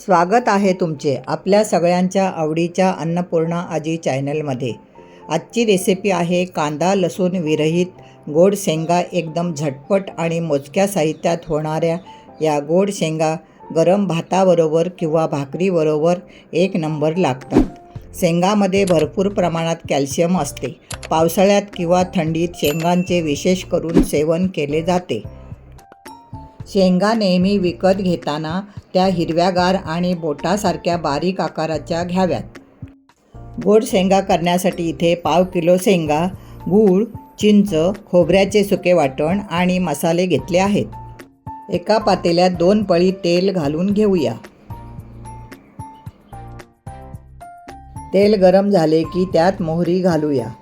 स्वागत आहे तुमचे आपल्या सगळ्यांच्या आवडीच्या अन्नपूर्णा आजी चॅनलमध्ये। आजची रेसिपी आहे कांदा लसूण विरहित गोड शेंगा। एकदम झटपट आणि मोजक्या साहित्यात होणाऱ्या या गोड शेंगा गरम भाताबरोबर किंवा भाकरीबरोबर एक नंबर लागतात। शेंगामध्ये भरपूर प्रमाणात कॅल्शियम असते। पावसाळ्यात किंवा थंडीत शेंगांचे विशेष करून सेवन केले जाते। शेंगा नेहमी विकत घेताना त्या हिरव्यागार आणि बोटासारख्या बारीक आकाराच्या घ्याव्यात। गोड शेंगा करण्यासाठी इथे पाव किलो शेंगा, गूळ, चिंच, खोबऱ्याचे सुके वाटण आणि मसाले घेतले आहेत। एका पातेल्यात 2 पळी तेल घालून घेऊया। तेल गरम झाले की त्यात मोहरी घालूया।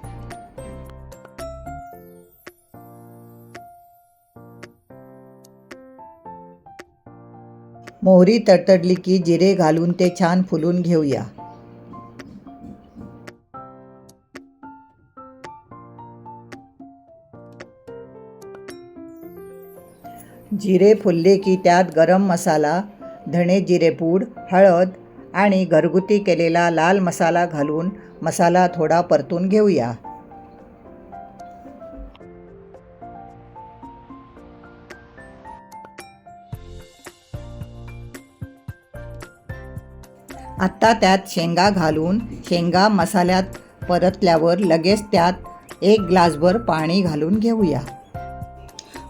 मोहरी तडतडली की जिरे घालून ते छान फुलून घेऊया। जिरे फुलले की त्यात गरम मसाला, धणे जिरे पूड, हळद आणि घरगुती केलेला लाल मसाला घालून मसाला थोडा परतून घेऊया। आता त्यात शेंगा घालून शेंगा मसाल्यात परतल्यावर लगेच त्यात 1 ग्लासभर पाणी घालून घेऊया।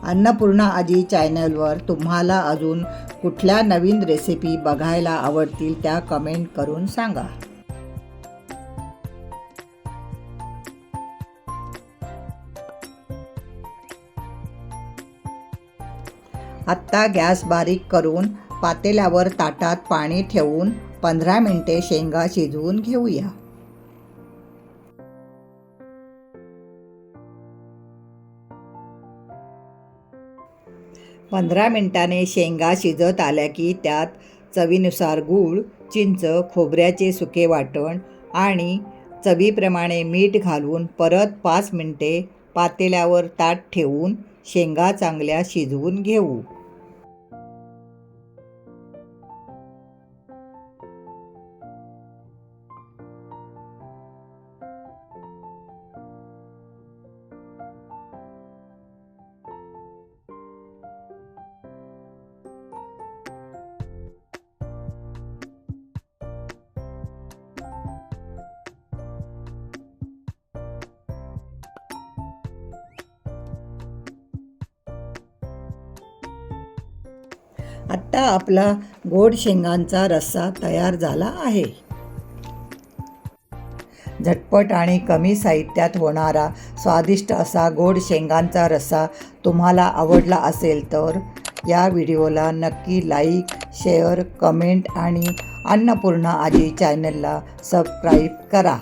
अन्नपूर्णा आजी चॅनलवर तुम्हाला अजून कुठल्या नवीन रेसिपी बघायला आवडतील त्या कमेंट करून सांगा। आत्ता गॅस बारीक करून पातेल्यावर ताटात पाणी ठेवून 15 मिनिटे शेंगा शिजवून घेऊया। पंधरा मिनिटांनी शेंगा शिजत आल्या की त्यात चवीनुसार गूळ, चिंच, खोबऱ्याचे सुके वाटण आणि चवीप्रमाणे मीठ घालून परत 5 मिनिटे पातेल्यावर ताट ठेवून शेंगा चांगल्या शिजवून घेऊ। आता आपला गोड शेंगांचा रस्सा तयार झाला आहे। झटपट आणि कमी साहित्यात होणारा स्वादिष्ट असा गोड शेंगांचा रस्सा तुम्हाला आवडला असेल तर या व्हिडिओला नक्की लाईक, शेअर, कमेंट आणि अन्नपूर्णा आजी चॅनलला सबस्क्राईब करा।